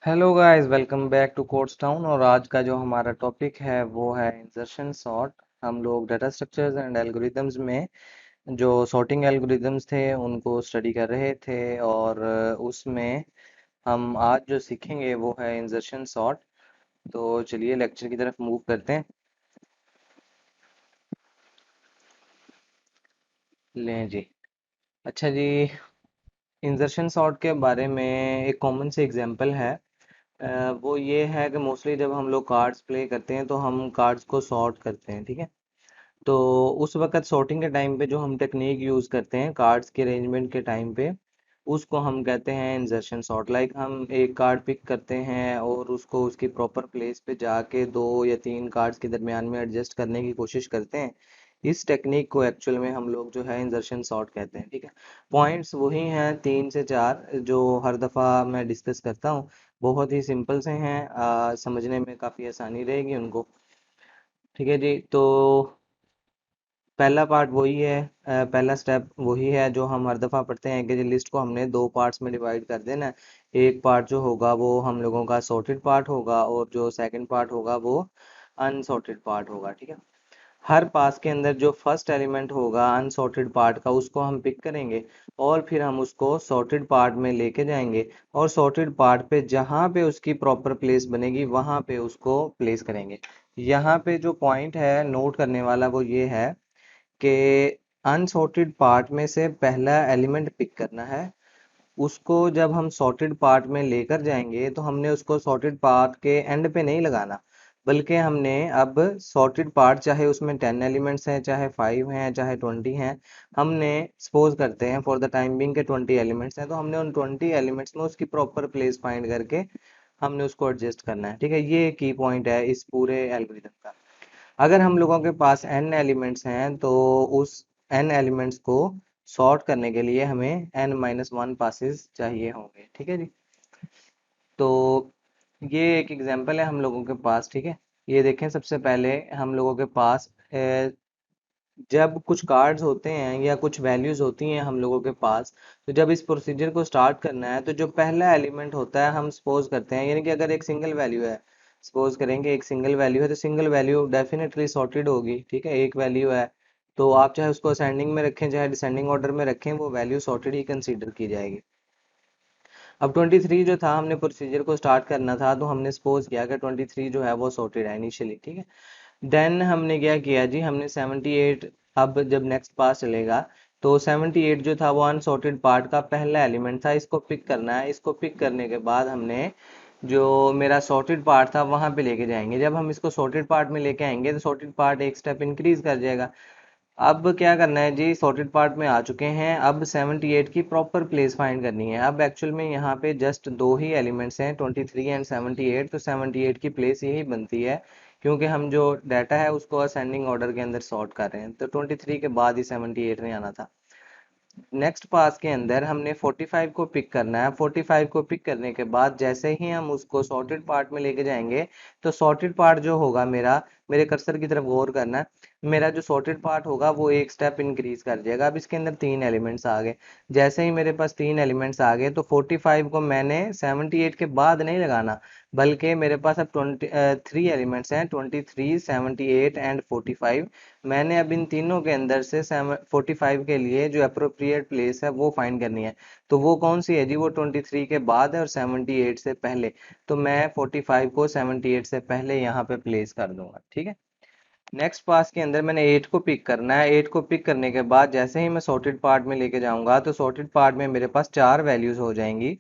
Hello guys, welcome back to Codes Town. और आज का जो हमारा टॉपिक है वो है इंसर्शन सॉर्ट। हम लोग डाटा स्ट्रक्चर्स एंड एल्गोरिदम्स में जो सॉर्टिंग एल्गोरिदम्स थे उनको स्टडी कर रहे थे। और उसमें हम आज जो सीखेंगे वो है इंसर्शन सॉर्ट। तो चलिए लेक्चर की तरफ मूव करते हैं। लें जी। अच्छा जी, इंसर्शन सॉर्ट के बारे में एक कॉमन से एग्जांपल है। वो ये है कि मोस्टली जब हम लोग कार्ड्स प्ले करते हैं तो हम कार्ड्स को सॉर्ट करते हैं, ठीक है। तो उस वक्त सॉर्टिंग के टाइम पे जो हम टेक्निक यूज़ करते हैं कार्ड्स के अरेंजमेंट के टाइम पे, उसको हम कहते हैं इंसर्शन सॉर्ट। लाइक हम एक कार्ड पिक करते हैं और उसको उसकी प्रॉपर प्लेस पे जाके दो या तीन कार्ड्स के दरमियान में एडजस्ट करने की कोशिश करते हैं। इस टेक्निक को एक्चुअल में हम लोग जो है इंसर्शन सॉर्ट कहते हैं, ठीक है। पॉइंट्स वही हैं, 3 से 4 जो हर दफ़ा मैं डिस्कस करता हूँ। बहुत ही सिंपल से हैं, समझने में काफ़ी आसानी रहेगी उनको। ठीक है जी। तो पहला पार्ट वही है, पहला स्टेप वही है जो हम हर दफ़ा पढ़ते हैं कि जी लिस्ट को हमने दो पार्ट्स में डिवाइड कर देना है। एक पार्ट जो होगा वो हम लोगों का सॉर्टेड पार्ट होगा और जो सेकंड पार्ट होगा वो अनसॉर्टेड पार्ट होगा, ठीक है। हर पास के अंदर जो फर्स्ट एलिमेंट होगा अनसॉर्टेड पार्ट का उसको हम पिक करेंगे और फिर हम उसको सॉर्टेड पार्ट में लेके जाएंगे और सॉर्टेड पार्ट पे जहाँ पे उसकी प्रॉपर प्लेस बनेगी वहाँ पे उसको प्लेस करेंगे। यहाँ पे जो पॉइंट है नोट करने वाला वो ये है कि अनसॉर्टेड पार्ट में से पहला एलिमेंट पिक करना है। उसको जब हम सॉर्टेड पार्ट में लेकर जाएंगे तो हमने उसको सॉर्टेड पार्ट के एंड पे नहीं लगाना, बल्कि हमने अब सॉर्टेड पार्ट चाहे उसमें 10 एलिमेंट्स हैं, चाहे 5 हैं, चाहे 20 हैं। हमने सपोज करते हैं फॉर द टाइम बिंग के 20 एलिमेंट्स हैं, तो हमने उन 20 एलिमेंट्स में उसकी प्रॉपर प्लेस फाइंड करके हमने उसको एडजस्ट करना है, ठीक है। ये की पॉइंट है इस पूरे एल्गोरिथम का। अगर हम लोगों के पास n एलिमेंट्स हैं तो उस n एलिमेंट्स को सॉर्ट करने के लिए हमें n-1 पासेस चाहिए होंगे, ठीक है जी। तो ये एक एग्जांपल है हम लोगों के पास, ठीक है। ये देखें, सबसे पहले हम लोगों के पास जब कुछ कार्ड्स होते हैं या कुछ वैल्यूज होती हैं हम लोगों के पास, तो जब इस प्रोसीजर को स्टार्ट करना है तो जो पहला एलिमेंट होता है हम सपोज करते हैं, यानी कि अगर एक सिंगल वैल्यू है, सपोज करेंगे एक सिंगल वैल्यू है तो सिंगल वैल्यू डेफिनेटली सॉर्टेड होगी, ठीक है। एक वैल्यू है तो आप चाहे उसको असेंडिंग में रखें चाहे डिसेंडिंग ऑर्डर में रखें, वो वैल्यू सॉर्टेड ही कंसीडर की जाएगी। अब 23 जो था, हमने प्रोसीजर को स्टार्ट करना था तो हमने सपोज किया कि 23 जो है वो सॉर्टेड है इनिशियली, ठीक है। देन हमने क्या किया जी, हमने 78, अब जब नेक्स्ट पास चलेगा तो 78 जो था वो अनसॉर्टेड पार्ट का पहला एलिमेंट था, इसको पिक करना है। इसको पिक करने के बाद हमने जो मेरा सॉर्टेड पार्ट था वहां पे लेके जाएंगे। जब हम इसको सॉर्टेड पार्ट में लेके आएंगे तो सॉर्टेड पार्ट एक स्टेप इंक्रीज कर जाएगा। अब क्या करना है जी, सॉर्टेड पार्ट में आ चुके हैं, अब 78 की प्रॉपर प्लेस फाइंड करनी है। अब एक्चुअल में यहाँ पे जस्ट दो ही एलिमेंट्स हैं, 23 एंड 78, तो 78 की प्लेस यही बनती है क्योंकि हम जो डाटा है उसको असेंडिंग ऑर्डर के अंदर सॉर्ट कर रहे हैं, तो 23 के बाद ही 78 नहीं आना था। नेक्स्ट पास के अंदर हमने 45 को पिक करना है। 45 को पिक करने के बाद जैसे ही हम उसको सॉर्टेड पार्ट में लेके जाएंगे तो सॉर्टेड पार्ट जो होगा मेरा, मेरे कर्सर की तरफ गौर करना है, मेरा जो सॉर्टेड पार्ट होगा वो एक स्टेप इंक्रीज कर जाएगा। अब इसके अंदर 3 एलिमेंट्स आ गए। जैसे ही मेरे पास 3 एलिमेंट्स आ गए तो 45 को मैंने 78 के बाद नहीं लगाना, बल्कि मेरे पास अब 3 एलिमेंट्स हैं, 23, 78 एंड 45। मैंने अब इन तीनों के अंदर से 45 के लिए जो अप्रोप्रिएट प्लेस है वो फाइंड करनी है। तो वो कौन सी है जी, वो 23 के बाद है और 78 से पहले। तो मैं 45 को 78 से पहले यहाँ पे प्लेस कर दूंगा, ठीक है। नेक्स्ट पास के अंदर मैंने 8 को पिक करना है। 8 को पिक करने के बाद जैसे ही मैं सॉर्टेड पार्ट में लेके जाऊंगा तो सॉर्टेड पार्ट में मेरे पास 4 वैल्यूज हो जाएंगी।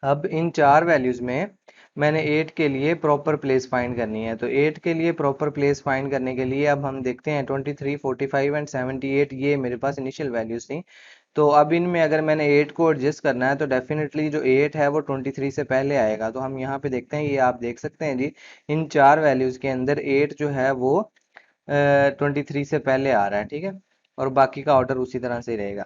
अब इन 4 वैल्यूज में मैंने 8 के लिए प्रॉपर प्लेस फाइंड करनी है। तो 8 के लिए प्रॉपर प्लेस फाइंड करने के लिए अब हम देखते हैं 23, 45 एंड 78, ये मेरे पास इनिशियल वैल्यूज थी। तो अब इनमें अगर मैंने 8 को एडजस्ट करना है तो डेफिनेटली जो 8 है वो 23 से पहले आएगा। तो हम यहाँ पे देखते हैं, ये आप देख सकते हैं जी, इन 4 वैल्यूज के अंदर 8 जो है वो 23 से पहले आ रहा है, ठीक है। और बाकी का ऑर्डर उसी तरह से ही रहेगा।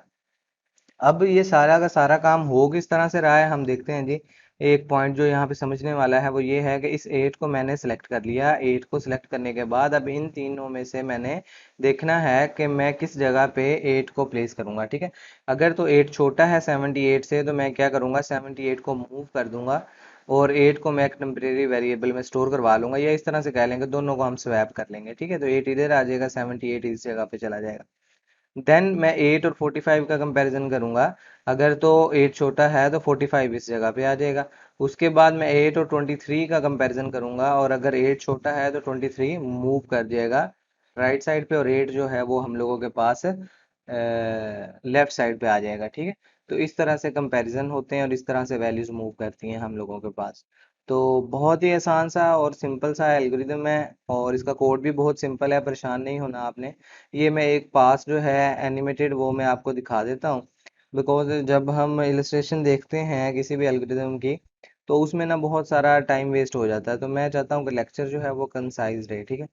अब ये सारा का सारा काम हो किस तरह से रहा है हम देखते हैं जी। एक पॉइंट जो यहाँ पे समझने वाला है वो ये है कि इस 8 को मैंने सेलेक्ट कर लिया। 8 को सिलेक्ट करने के बाद अब इन तीनों में से मैंने देखना है कि मैं किस जगह पे 8 को प्लेस करूंगा। ठीक है, अगर तो 8 छोटा है 78 से तो मैं क्या करूंगा, 78 को मूव कर दूंगा और 8 को मैं एक टेम्परेरी वेरिएबल में स्टोर करवा लूंगा, या इस तरह से कह लेंगे, दोनों को हम स्वैप कर लेंगे। ठीक है, तो 8 इधर आ जाएगा, 78 इस जगह पे चला जाएगा। देन मैं 8 और 45 का कंपैरिजन करूंगा। अगर तो 8 छोटा है तो 45 इस जगह पे आ जाएगा। उसके बाद मैं 8 और 23 का कंपैरिजन करूंगा, और अगर 8 छोटा है तो 23 मूव कर जाएगा राइट साइड पे, और 8 जो है वो हम लोगों के पास लेफ्ट साइड पे आ जाएगा। ठीक है, तो इस तरह से कंपैरिजन होते हैं और इस तरह से वैल्यूज मूव करती हैं हम लोगों के पास। तो बहुत ही आसान सा और सिंपल सा एल्गोरिदम है, और इसका कोड भी बहुत सिंपल है, परेशान नहीं होना आपने। ये मैं एक पास जो है एनिमेटेड वो मैं आपको दिखा देता हूँ, बिकॉज जब हम इलस्ट्रेशन देखते हैं किसी भी एल्गोरिदम की तो उसमें ना बहुत सारा टाइम वेस्ट हो जाता है, तो मैं चाहता हूँ कि लेक्चर जो है वो कंसाइज रहे। ठीक है,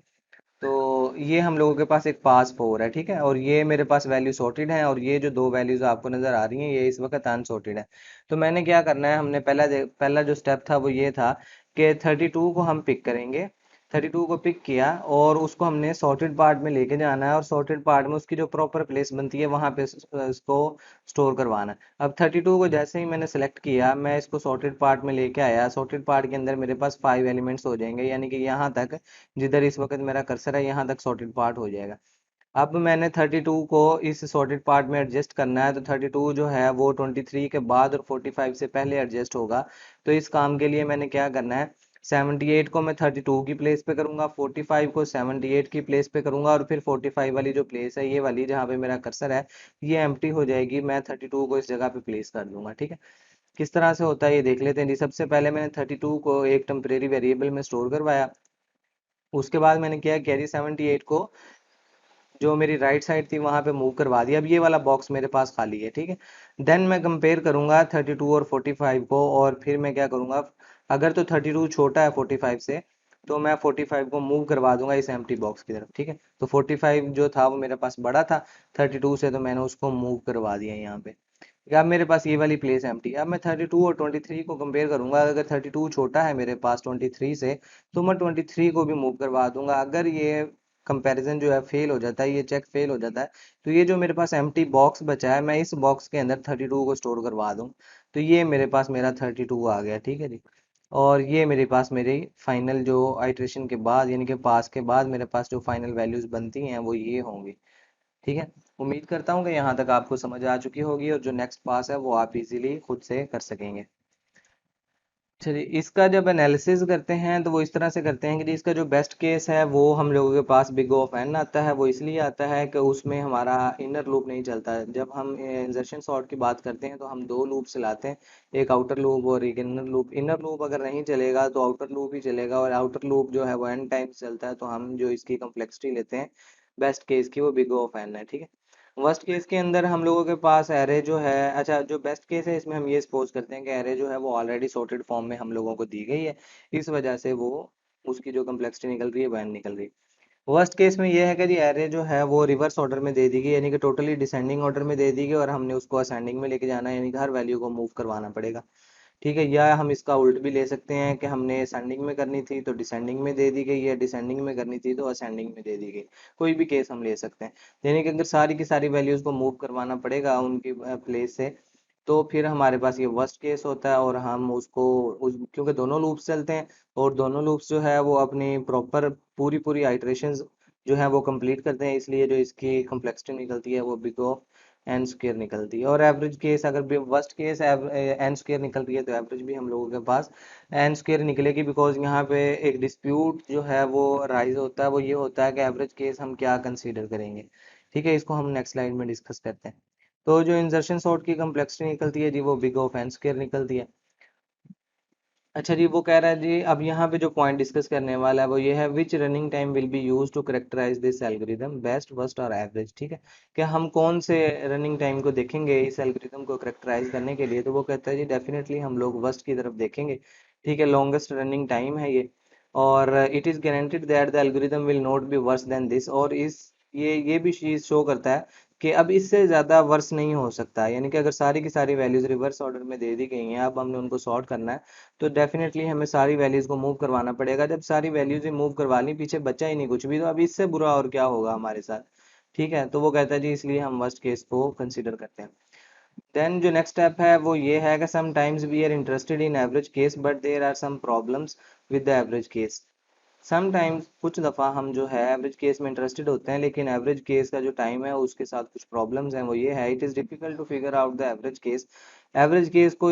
तो ये हम लोगों के पास एक पास फोर है। ठीक है, और ये मेरे पास वैल्यू सॉर्टेड है, और ये जो दो वैल्यूज आपको नजर आ रही हैं ये इस वक्त अनसॉर्टेड है। तो मैंने क्या करना है, हमने पहला जो स्टेप था वो ये था कि 32 को हम पिक करेंगे। 32 को पिक किया और उसको हमने सॉर्टेड पार्ट में लेके जाना है, और सॉर्टेड पार्ट में उसकी जो प्रॉपर प्लेस बनती है वहां पे इसको स्टोर करवाना है। अब 32 को जैसे ही मैंने सेलेक्ट किया, मैं इसको सॉर्टेड पार्ट में लेके आया। सॉर्टेड पार्ट के अंदर मेरे पास 5 एलिमेंट्स हो जाएंगे, यानी कि यहाँ तक जिधर इस वक्त मेरा कर्सर है यहाँ तक सॉर्टेड पार्ट हो जाएगा। अब मैंने 32 को इस सॉर्टेड पार्ट में एडजस्ट करना है, तो 32 जो है वो 23 के बाद और 45 से पहले एडजस्ट होगा। तो इस काम के लिए मैंने क्या करना है, 78 को मैं 32 की प्लेस पे करूंगा, 45 को 78 की प्लेस पे करूंगा, और फिर 45 वाली जो प्लेस है ये वाली जहाँ पे मेरा कर्सर है ये एम्प्टी हो जाएगी, मैं 32 को इस जगह पे प्लेस कर दूंगा। ठीक है, किस तरह से होता है ये देख लेते हैं जी। सबसे पहले मैंने 32 को एक टेम्परेरी वेरिएबल में स्टोर करवाया। उसके बाद मैंने किया, कैरी 78 को जो मेरी राइट साइड थी वहां पे मूव करवा दिया। अब ये वाला बॉक्स मेरे पास खाली है। ठीक है, देन मैं कंपेयर करूंगा 32 और 45 को, और फिर मैं क्या करूंगा, अगर तो 32 छोटा है 45 से तो मैं 45 को मूव करवा दूंगा इस एम्प्टी बॉक्स की तरफ। ठीक है, तो 45 जो था वो मेरे पास बड़ा था 32 से, तो मैंने उसको मूव करवा दिया यहाँ पे। अब मेरे पास ये वाली प्लेस एम्प्टी। अब मैं 32 और 23 को कंपेयर करूंगा। अगर 32 छोटा है मेरे पास 23 से तो मैं 23 को भी मूव करवा दूंगा। अगर ये कंपैरिजन जो है फेल हो जाता है, ये चेक फेल हो जाता है, तो ये जो मेरे पास एम्प्टी बॉक्स बचा है मैं इस बॉक्स के अंदर 32 को स्टोर करवा दूं। तो ये मेरे पास मेरा 32 आ गया। ठीक है जी, और ये मेरे पास मेरी फाइनल जो आइट्रेशन के बाद यानी कि पास के बाद मेरे पास जो फाइनल वैल्यूज बनती हैं वो ये होंगी। ठीक है, उम्मीद करता हूँ कि यहाँ तक आपको समझ आ चुकी होगी, और जो नेक्स्ट पास है वो आप इजीली खुद से कर सकेंगे। चलिए, इसका जब एनालिसिस करते हैं तो वो इस तरह से करते हैं कि जी इसका जो बेस्ट केस है वो हम लोगों के पास बिग ऑफ एन आता है। वो इसलिए आता है कि उसमें हमारा इनर लूप नहीं चलता है। जब हम इंसर्शन सॉर्ट की बात करते हैं तो हम दो लूप चलाते हैं, एक आउटर लूप और एक इनर लूप। इनर लूप अगर नहीं चलेगा तो आउटर लूप ही चलेगा, और आउटर लूप जो है वो एन टाइम चलता है, तो हम जो इसकी कम्प्लेक्सिटी लेते हैं बेस्ट केस की वो बिग ऑफ एन है। ठीक है, वर्स्ट केस के अंदर हम लोगों के पास एरे जो है, अच्छा जो बेस्ट केस है इसमें हम ये सपोज करते हैं कि एरे जो है वो ऑलरेडी सॉर्टेड फॉर्म में हम लोगों को दी गई है, इस वजह से वो उसकी जो कम्प्लेक्सिटी निकल रही है वह निकल रही है। वर्स्ट केस में ये है कि जी एरे जो है वो रिवर्स ऑर्डर में दे दी गई, यानी कि टोटली डिसेंडिंग ऑर्डर में दे दी गई, और हमने उसको असेंडिंग में लेके जाना है, यानी कि हर वैल्यू को मूव करवाना पड़ेगा। ठीक है, या हम इसका उल्ट भी ले सकते हैं कि हमने असेंडिंग में करनी थी तो डिसेंडिंग में दे दी गई, या डिसेंडिंग में करनी थी तो असेंडिंग में दे दी गई। कोई भी केस हम ले सकते हैं, यानी कि अगर सारी की सारी वैल्यूज को मूव करवाना पड़ेगा उनकी प्लेस से, तो फिर हमारे पास ये वर्स्ट केस होता है। और हम क्योंकि दोनों लूप्स चलते हैं, और दोनों लूप्स जो है वो अपनी प्रॉपर पूरी पूरी आइटरेशंस जो है वो कंप्लीट करते हैं, इसलिए जो इसकी कम्प्लेक्सिटी निकलती है वो बिग O एन स्क्र निकलती है। और एवरेज केस अगर वर्स्ट केस एन स्क्र निकल रही है तो एवरेज भी हम लोगों के पास एन स्क्र निकलेगी, बिकॉज यहाँ पे एक डिस्प्यूट जो है वो राइज होता है। वो ये होता है कि एवरेज केस हम क्या कंसीडर करेंगे। ठीक है, इसको हम नेक्स्ट स्लाइड में डिस्कस करते हैं। तो जो इंसर्शन सॉर्ट की कम्प्लेक्सिटी निकलती है जी वो बिग ऑफ एन स्क्र निकलती है। अच्छा जी, वो कह रहा है जी, अब यहाँ पे जो पॉइंट डिस्कस करने वाला है वो ये है, which running time will be use to characterize this algorithm, best worst और एवरेज। ठीक है, कि हम कौन से रनिंग टाइम को देखेंगे इस एल्गोरिदम को करेक्टराइज करने के लिए, तो वो कहता है जी डेफिनेटली हम लोग वर्स्ट की तरफ देखेंगे। ठीक है, लॉन्गेस्ट रनिंग टाइम है ये, और it is guaranteed that the algorithm will not be worse than this. और इस ये भी चीज शो करता है कि अब इससे ज़्यादा वर्स नहीं हो सकता, यानी कि अगर सारी की सारी वैल्यूज़ रिवर्स ऑर्डर में दे दी गई हैं, अब हमने उनको सॉर्ट करना है, तो डेफिनेटली हमें सारी वैल्यूज़ को मूव करवाना पड़ेगा। जब सारी वैल्यूज़ ही मूव करवा ली, पीछे बचा ही नहीं कुछ भी, तो अब इससे बुरा और क्या होगा हमारे साथ। ठीक है, तो वो कहता है जी इसलिए हम वर्स्ट केस को कंसिडर करते हैं। देन जो नेक्स्ट स्टेप है वो ये है कि sometimes we are interested in average case but there are some problems with the average case. Sometimes कुछ दफ़ा हम जो है एवरेज केस में इंटरेस्टेड होते हैं, लेकिन एवरेज केस का जो टाइम है उसके साथ कुछ प्रॉब्लम्स हैं। वो ये है, it is difficult to figure out the average case. Average case को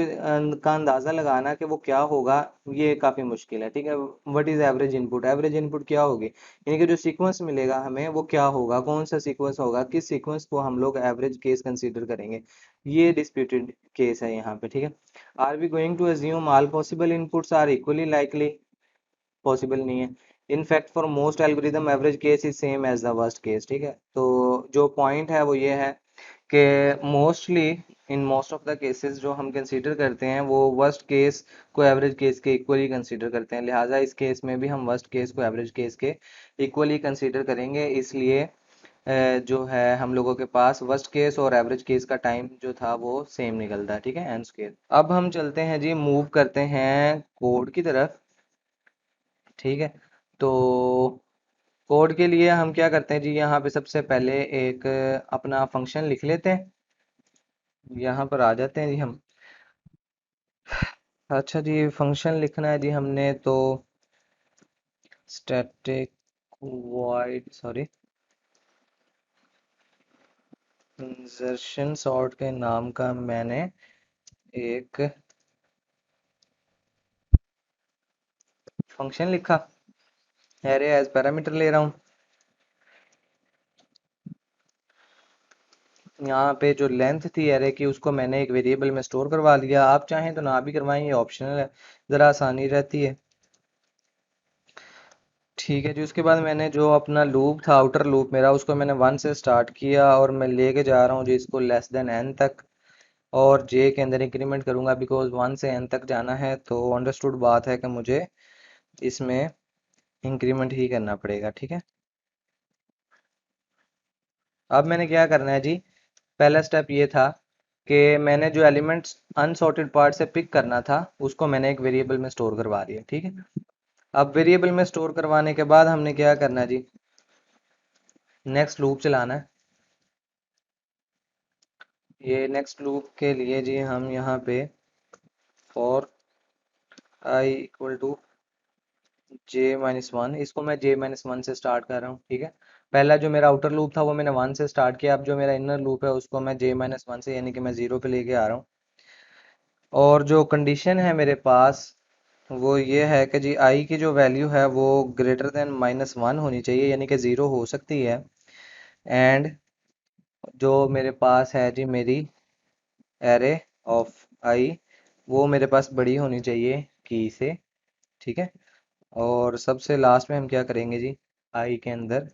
का अंदाज़ा लगाना कि वो क्या होगा, ये काफ़ी मुश्किल है। ठीक है, what is average input, average input क्या होगी, यानी कि जो सीक्वेंस मिलेगा हमें वो क्या होगा, कौन सा सीक्वेंस होगा, किस सीक्वेंस को हम लोग एवरेज केस कंसीडर करेंगे, ये डिस्प्यूटेड केस है यहाँ पे। ठीक है, are we going to assume all possible inputs are equally likely, possible नहीं है। In fact for most algorithm average case is same as the worst case. ठीक है, तो जो पॉइंट है वो ये है कि mostly in most of the cases जो हम कंसीडर करते हैं वो वर्स्ट केस को एवरेज केस के इक्वली कंसीडर करते हैं, लिहाजा इस केस में भी हम वर्स्ट केस को एवरेज केस के इक्वली कंसीडर करेंगे। इसलिए जो है हम लोगों के पास वर्स्ट केस और एवरेज केस का टाइम जो था वो सेम निकलता है। ठीक है, एन स्क्वायर। अब हम चलते हैं जी, मूव करते हैं कोड की तरफ। ठीक है, तो कोड के लिए हम क्या करते हैं जी, यहाँ पे सबसे पहले एक अपना फंक्शन लिख लेते हैं। यहाँ पर आ जाते हैं जी हम। अच्छा जी, फंक्शन लिखना है जी हमने, तो static void sorry insertion sort के नाम का मैंने एक फंक्शन लिखा, एरे एज पैरामीटर ले रहा हूँ। यहाँ पे जो लेंथ थी एरे की उसको मैंने एक वेरिएबल में स्टोर करवा लिया। आप चाहें तो ना भी करवाएं, ये ऑप्शनल है, ज़रा आसानी रहती है। ठीक है जी, उसके बाद मैंने जो अपना लूप था, आउटर लूप मेरा, उसको मैंने 1 से स्टार्ट किया और मैं लेके जा रहा हूँ जी इसको लेस देन n तक, और जे के अंदर इंक्रीमेंट करूंगा बिकॉज 1 से n तक जाना है, तो अंडरस्टूड बात है कि मुझे इसमें इंक्रीमेंट ही करना पड़ेगा। ठीक है, अब मैंने क्या करना है जी, पहला स्टेप ये था कि मैंने जो एलिमेंट्स अनसॉर्टेड पार्ट से पिक करना था उसको मैंने एक वेरिएबल में स्टोर करवा दिया। ठीक है, अब वेरिएबल में स्टोर करवाने के बाद हमने क्या करना है जी, नेक्स्ट लूप चलाना है। ये नेक्स्ट लूप के लिए जी हम यहाँ पे for I equal to j-1, इसको मैं j-1 से स्टार्ट कर रहा हूँ। ठीक है, पहला जो मेरा आउटर लूप था वो मैंने 1 से स्टार्ट किया, अब जो मेरा इनर लूप है उसको मैं j-1 से, यानी कि मैं 0 पे लेके आ रहा हूँ। और जो कंडीशन है मेरे पास वो ये है कि जी आई की जो वैल्यू है वो ग्रेटर देन -1 होनी चाहिए, यानी कि 0 हो सकती है। एंड जो मेरे पास है जी मेरी एरे ऑफ आई, वो मेरे पास बड़ी होनी चाहिए की से। ठीक है, और सबसे लास्ट में हम क्या करेंगे जी, आई के अंदर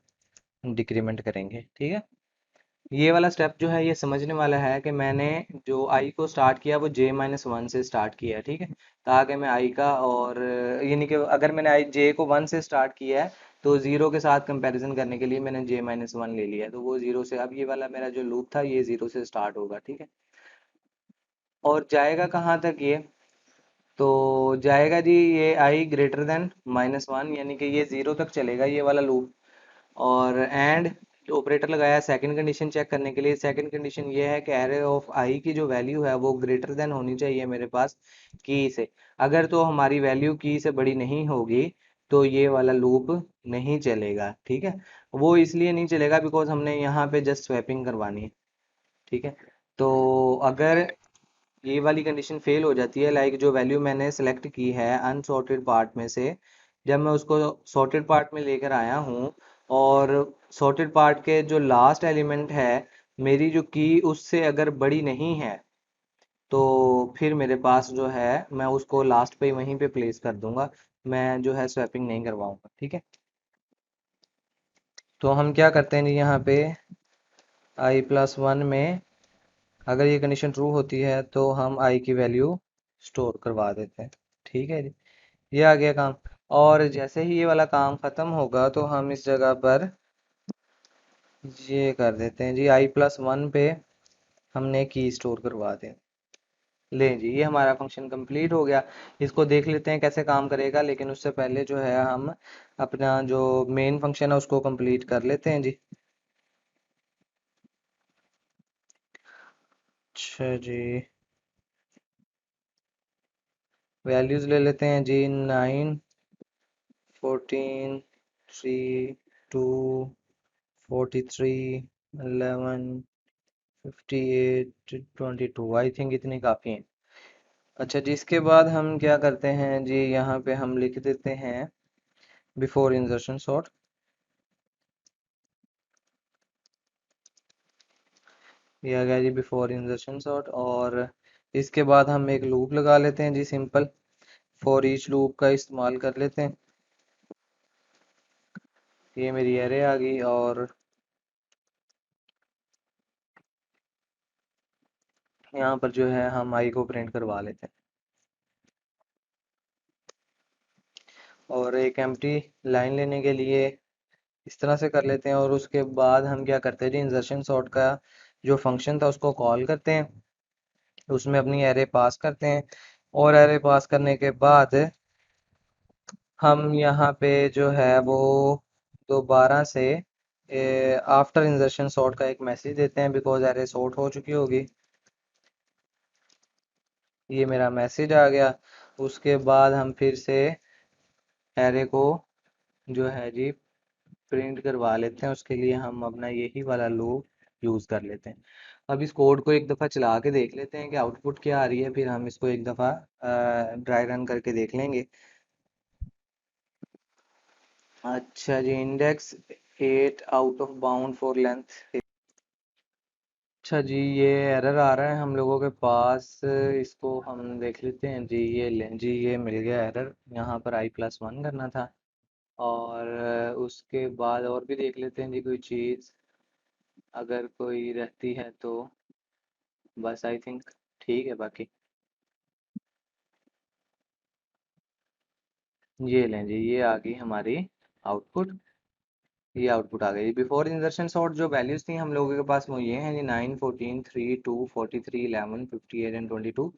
डिक्रीमेंट करेंगे। ठीक है, ये वाला स्टेप जो है ये समझने वाला है कि मैंने जो आई को स्टार्ट किया वो j-1 से स्टार्ट किया है। ठीक है, ताकि मैं आई का और यानी कि अगर मैंने आई जे को 1 से स्टार्ट किया है तो 0 के साथ कंपैरिजन करने के लिए मैंने j-1 ले लिया है, तो वो 0 से, अब ये वाला मेरा जो लूप था ये 0 से स्टार्ट होगा। ठीक है, और जाएगा कहाँ तक ये, तो जाएगा जी ये आई ग्रेटर देन -1, यानी कि ये 0 तक चलेगा ये वाला लूप। और एंड ऑपरेटर लगाया सेकंड कंडीशन चेक करने के लिए। सेकंड कंडीशन ये है कि एरे ऑफ आई की जो वैल्यू है वो ग्रेटर देन होनी चाहिए मेरे पास की से। अगर तो हमारी वैल्यू की से बड़ी नहीं होगी तो ये वाला लूप नहीं चलेगा। ठीक है, वो इसलिए नहीं चलेगा बिकॉज हमने यहाँ पे जस्ट स्वैपिंग करवानी है। ठीक है, तो अगर ये वाली कंडीशन फेल हो जाती है, लाइक जो वैल्यू मैंने सेलेक्ट की है अनसॉर्टेड पार्ट में से, जब मैं उसको सॉर्टेड पार्ट में लेकर आया हूँ और सॉर्टेड पार्ट के जो लास्ट एलिमेंट है मेरी जो की उससे अगर बड़ी नहीं है, तो फिर मेरे पास जो है मैं उसको लास्ट पे वहीं पे प्लेस कर दूंगा, मैं जो है स्वैपिंग नहीं करवाऊंगा। ठीक है, तो हम क्या करते हैं जी, यहाँ पे i+1 में अगर ये कंडीशन ट्रू होती है तो हम आई की वैल्यू स्टोर करवा देते हैं। ठीक है जी, ये आ गया काम। और जैसे ही ये वाला काम खत्म होगा तो हम इस जगह पर ये कर देते हैं जी, i+1 पे हमने की स्टोर करवा दें। ले जी, ये हमारा फंक्शन कंप्लीट हो गया। इसको देख लेते हैं कैसे काम करेगा, लेकिन उससे पहले जो है हम अपना जो मेन फंक्शन है उसको कंप्लीट कर लेते हैं जी। अच्छा जी, वैल्यूज ले लेते हैं जी। 9, 14, 3, 2, 43, 11, 58, 22। आई थिंक इतनी काफ़ी हैं। अच्छा जी, इसके बाद हम क्या करते हैं जी, यहाँ पे हम लिख देते हैं बिफोर इंसर्शन सॉर्ट। ये आ गया जी बिफोर इंसर्शन सॉर्ट। और इसके बाद हम एक लूप लगा लेते हैं जी, सिंपल फॉर ईच लूप का इस्तेमाल कर लेते हैं। ये मेरी एरे आ गई, और यहाँ पर जो है हम आई को प्रिंट करवा लेते हैं। और एक एम्प्टी लाइन लेने के लिए इस तरह से कर लेते हैं, और उसके बाद हम क्या करते हैं जी, इंसर्शन सॉर्ट का जो फंक्शन था उसको कॉल करते हैं, उसमें अपनी एरे पास करते हैं। और एरे पास करने के बाद हम यहाँ पे जो है वो दोबारा से आफ्टर इंसर्शन सॉर्ट का एक मैसेज देते हैं, बिकॉज एरे सॉर्ट हो चुकी होगी। ये मेरा मैसेज आ गया। उसके बाद हम फिर से एरे को जो है जी प्रिंट करवा लेते हैं। उसके लिए हम अपना यही वाला लूप यूज़ कर लेते हैं। अब इस कोड को एक दफ़ा चला के देख लेते हैं कि आउटपुट क्या आ रही है, फिर हम इसको एक दफ़ा ड्राई रन करके देख लेंगे। अच्छा जी, index 8 out of bound for length. अच्छा जी, ये एरर आ रहा है हम लोगों के पास। इसको हम देख लेते हैं जी। ये लें जी, ये मिल गया एरर। यहाँ पर i+1 करना था। और उसके बाद और भी देख लेते हैं जी कोई चीज़, अगर कोई रहती है तो। बस आई थिंक ठीक है बाकी। ये लें जी, ये आ गई हमारी आउटपुट। ये आउटपुट आ गई। बिफोर इंसर्शन सॉर्ट जो वैल्यूज थी हम लोगों के पास वो ये हैं जी, 9, 14, 3, 2, 43, 11, 58 एंड 22।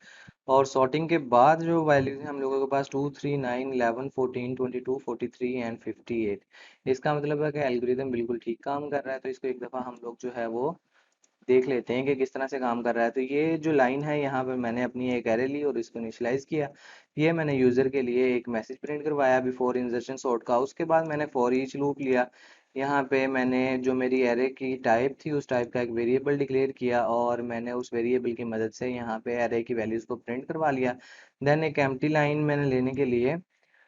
और सॉर्टिंग के बाद जो वैल्यूज हैं हम लोगों के पास 2, 3, 9, 11, 14, 22, 43 एंड 58। इसका मतलब है कि एल्गोरिदम बिल्कुल ठीक काम कर रहा है। तो इसको एक दफ़ा हम लोग जो है वो देख लेते हैं कि किस तरह से काम कर रहा है। तो ये जो लाइन है, यहाँ पे मैंने अपनी एक एरे ली और इसको इनिशियलाइज किया। ये मैंने यूज़र के लिए एक मैसेज प्रिंट करवाया बिफोर इंसर्शन सॉर्ट का। उसके बाद मैंने फॉर ईच लूप लिया। यहाँ पे मैंने जो मेरी एरे की टाइप थी उस टाइप का एक वेरिएबल डिक्लेयर किया, और मैंने उस वेरिएबल की मदद से यहाँ पे एरे की वैल्यूज़ को प्रिंट करवा लिया। देन एक एम्प्टी लाइन मैंने लेने के लिए,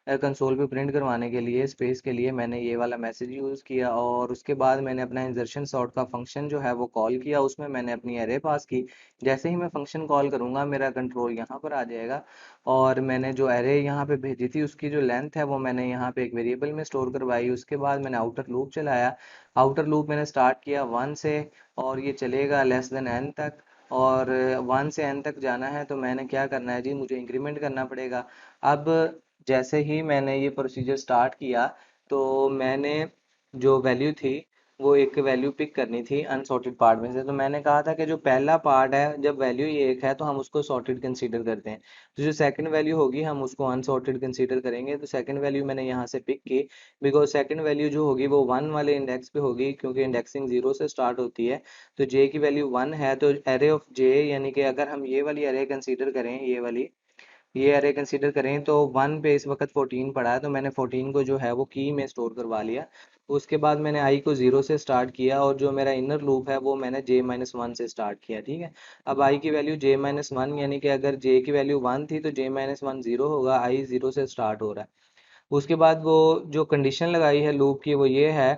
कंसोल पे प्रिंट करवाने के लिए, स्पेस के लिए मैंने ये वाला मैसेज यूज़ किया। और उसके बाद मैंने अपना इंसर्शन सॉर्ट का फंक्शन जो है वो कॉल किया, उसमें मैंने अपनी एरे पास की। जैसे ही मैं फंक्शन कॉल करूँगा मेरा कंट्रोल यहाँ पर आ जाएगा। और मैंने जो एरे यहाँ पे भेजी थी उसकी जो लेंथ है वो मैंने यहाँ पे एक वेरिएबल में स्टोर करवाई। उसके बाद मैंने आउटर लूप चलाया। आउटर लूप मैंने स्टार्ट किया 1 से, और ये चलेगा लेस देन n तक। और 1 से n तक जाना है तो मैंने क्या करना है जी, मुझे इंक्रीमेंट करना पड़ेगा। अब जैसे ही मैंने ये प्रोसीजर स्टार्ट किया, तो मैंने जो वैल्यू थी वो एक वैल्यू पिक करनी थी अनसॉर्टेड पार्ट में से। तो मैंने कहा था कि जो पहला पार्ट है, जब वैल्यू ये एक है तो हम उसको सॉर्टेड कंसीडर करते हैं। तो जो सेकंड वैल्यू होगी हम उसको अनसॉर्टेड कंसीडर करेंगे। तो सेकंड वैल्यू मैंने यहाँ से पिक की, बिकॉज सेकंड वैल्यू जो होगी वो 1 वाले इंडेक्स पे होगी, क्योंकि इंडेक्सिंग 0 से स्टार्ट होती है। तो जे की वैल्यू 1 है, तो एरे ऑफ जे, यानी कि अगर हम ये वाली एरे कंसीडर करें, ये अरे कंसीडर करें तो 1 पे इस वक्त 14 पड़ा है, तो मैंने 14 को जो है वो की में स्टोर करवा लिया। उसके बाद मैंने आई को 0 से स्टार्ट किया, और जो मेरा इनर लूप है वो मैंने j-1 से स्टार्ट किया। ठीक है। अब आई की वैल्यू j-1, यानी कि अगर j की वैल्यू 1 थी तो j-1 0 होगा, आई 0 से स्टार्ट हो रहा है। उसके बाद वो जो कंडीशन लगाई है लूप की वो ये है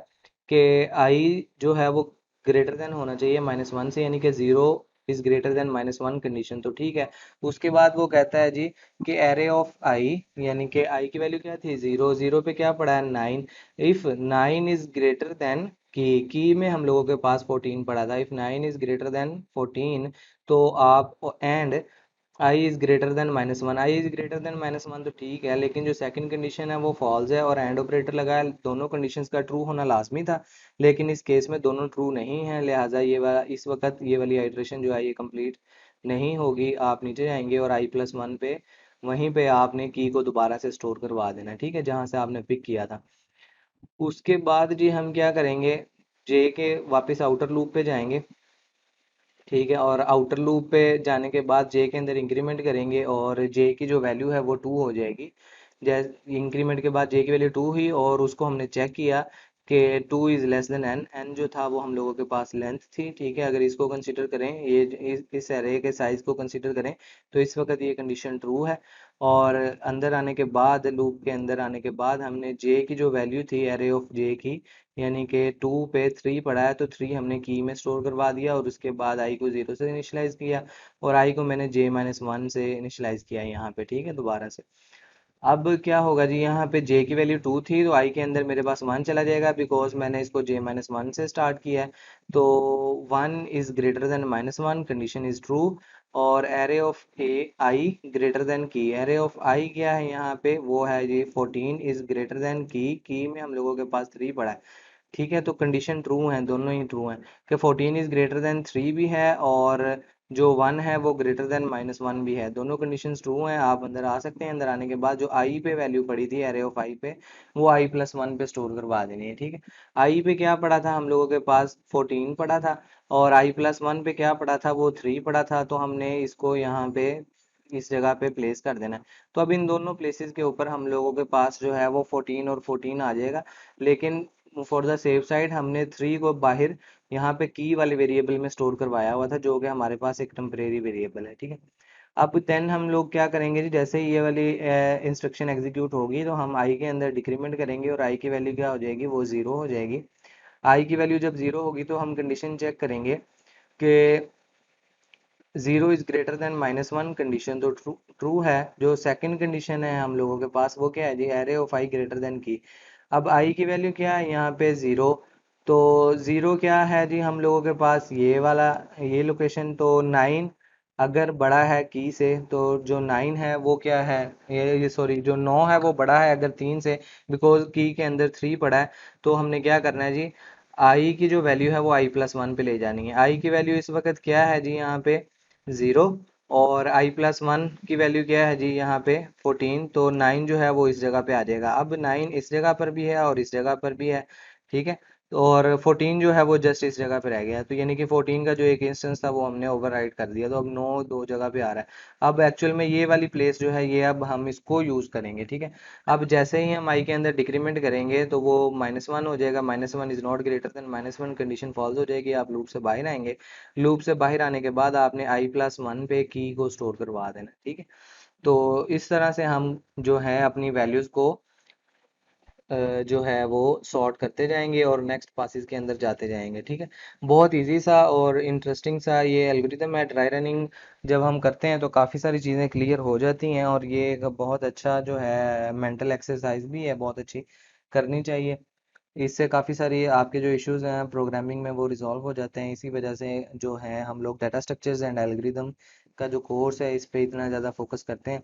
कि आई जो है वो ग्रेटर देन होना चाहिए -1 से, यानी कि 0 इज ग्रेटर देन -1 कंडीशन। तो ठीक है। उसके बाद वो कहता है जी कि एरे ऑफ आई, यानी कि आई की वैल्यू क्या थी 0, 0 पे क्या पड़ा है 9। इफ 9 इज ग्रेटर देन की में हम लोगों के पास 14 पड़ा था। इफ 9 इज ग्रेटर देन 14, तो आप and I is greater than -1, I is greater than -1 तो ठीक है, लेकिन जो सेकंड कंडीशन है वो फॉल्स है और एंड ऑपरेटर लगाया, दोनों कंडीशंस का ट्रू होना लाजमी था, लेकिन इस केस में दोनों ट्रू नहीं है, लिहाजा ये वाला इस वक्त ये वाली आइट्रेशन जो है ये कंप्लीट नहीं होगी। आप नीचे जाएंगे और i+1 पे वहीं पे आपने की को दोबारा से स्टोर करवा देना है, ठीक है, जहां से आपने पिक किया था। उसके बाद जी हम क्या करेंगे, जे के वापस आउटर लूप पे जाएंगे, ठीक है, और आउटर लूप पे जाने के बाद जे के अंदर इंक्रीमेंट करेंगे और जे की जो वैल्यू है वो 2 हो जाएगी। जैसे इंक्रीमेंट के बाद जे की वैल्यू 2 हुई और उसको हमने चेक किया कि 2 is less than N, N जो था वो हम लोगों के पास लेंथ थी, ठीक है, अगर इसको कंसीडर करें, ये इस एरे के साइज को कंसीडर करें तो इस वक्त ये कंडीशन ट्रू है। और अंदर आने के बाद, लूप के अंदर आने के बाद हमने जे की जो वैल्यू थी एरे ऑफ जे की, यानी कि 2 पे 3 पड़ा है तो 3 हमने की में स्टोर करवा दिया और उसके बाद आई को 0 से इनिशलाइज किया और आई को मैंने j-1 से इनिशलाइज किया यहाँ पे, ठीक है, दोबारा से। अब क्या होगा जी, यहाँ पे j की वैल्यू 2 थी तो i के अंदर मेरे पास 1 चला जाएगा, बिकॉज मैंने इसको j-1 से स्टार्ट किया है। तो 1 is greater than -1, condition is true. और array of A I greater than key, array of I क्या है यहाँ पे, वो है जी 14 इज ग्रेटर देन की में हम लोगों के पास 3 पड़ा है, ठीक है, तो कंडीशन ट्रू है, दोनों ही ट्रू हैं कि 14 इज ग्रेटर देन 3 भी है और जो 1 है वो ग्रेटर देन -1 भी है, दोनों कंडीशंस ट्रू हैं। आप अंदर आ सकते हैं, अंदर आने के बाद जो आई पे वैल्यू पड़ी थी एरे ऑफ आई पे, वो i+1 पे स्टोर करवा देनी है, ठीक है। आई पे क्या पड़ा था हम लोगों के पास, 14 पड़ा था और i+1 पे क्या पड़ा था, वो 3 पड़ा था, तो हमने इसको यहाँ पे इस जगह पे प्लेस कर देना है। तो अब इन दोनों प्लेसेस के ऊपर हम लोगों के पास जो है वो 14 और 14 आ जाएगा, लेकिन फॉर द सेफ साइड हमने 3 को बाहर यहाँ पे की वाले वेरिएबल में स्टोर करवाया हुआ था, जो कि हमारे पास एक टेम्परेरी वेरिएबल है, ठीक है। अब देन हम लोग क्या करेंगे जी, जैसे ही ये वाली इंस्ट्रक्शन एग्जीक्यूट होगी तो हम आई के अंदर डिक्रीमेंट करेंगे और आई की वैल्यू क्या हो जाएगी, वो 0 हो जाएगी। आई की वैल्यू जब 0 होगी तो हम कंडीशन चेक करेंगे कि 0 इज ग्रेटर देन -1, कंडीशन तो ट्रू ट्रू है। जो सेकंड कंडीशन है हम लोगों के पास वो क्या है जी, array of I greater than key. अब आई की वैल्यू क्या है यहाँ पे 0, तो 0 क्या है जी हम लोगों के पास, ये वाला, ये लोकेशन, तो 9 अगर बड़ा है की से, तो जो 9 है वो क्या है, ये सॉरी जो 9 है वो बड़ा है अगर 3 से, बिकॉज की के अंदर 3 पड़ा है। तो हमने क्या करना है जी, आई की जो वैल्यू है वो i+1 पे ले जानी है। आई की वैल्यू इस वक्त क्या है जी यहाँ पे 0 और i+1 की वैल्यू क्या है जी यहाँ पे 14, तो 9 जो है वो इस जगह पे आ जाएगा। अब 9 इस जगह पर भी है और इस जगह पर भी है, ठीक है, तो और 14 जो है वो जस्ट इस जगह पे रह गया, तो यानी कि 14 का जो एक इंस्टेंस था वो हमने ओवरराइड कर दिया, तो अब 9 दो जगह पे आ रहा है। अब एक्चुअल में ये वाली प्लेस जो है ये अब हम इसको यूज करेंगे, ठीक है। अब जैसे ही हम आई के अंदर डिक्रीमेंट करेंगे तो वो -1 हो जाएगा, -1 is not greater than -1, condition false हो जाएगी, आप लूप से बाहर आएंगे। लूप से बाहर आने के बाद आपने i+1 पे की को स्टोर करवा देना, ठीक है। तो इस तरह से हम जो है अपनी वैल्यूज को जो है वो सॉर्ट करते जाएंगे और नेक्स्ट पासिस के अंदर जाते जाएंगे, ठीक है। बहुत इजी सा और इंटरेस्टिंग सा ये एल्गोरिदम है। ट्राई रनिंग जब हम करते हैं तो काफ़ी सारी चीज़ें क्लियर हो जाती हैं और ये एक बहुत अच्छा जो है मेंटल एक्सरसाइज भी है, बहुत अच्छी करनी चाहिए। इससे काफ़ी सारी आपके जो इश्यूज हैं प्रोग्रामिंग में वो रिजॉल्व हो जाते हैं। इसी वजह से जो है हम लोग डाटा स्ट्रक्चर्स एंड एल्गोरिदम का जो कोर्स है इस पे इतना ज़्यादा फोकस करते हैं।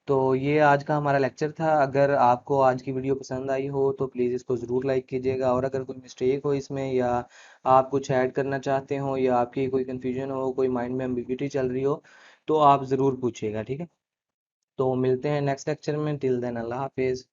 तो ये आज का हमारा लेक्चर था। अगर आपको आज की वीडियो पसंद आई हो तो प्लीज़ इसको ज़रूर लाइक कीजिएगा, और अगर कोई मिस्टेक हो इसमें या आप कुछ ऐड करना चाहते हो या आपकी कोई कन्फ्यूजन हो, कोई माइंड में एम्बिग्यूटी चल रही हो, तो आप ज़रूर पूछिएगा, ठीक है। तो मिलते हैं नेक्स्ट लेक्चर में, टिल देन अल्लाह हाफिज़।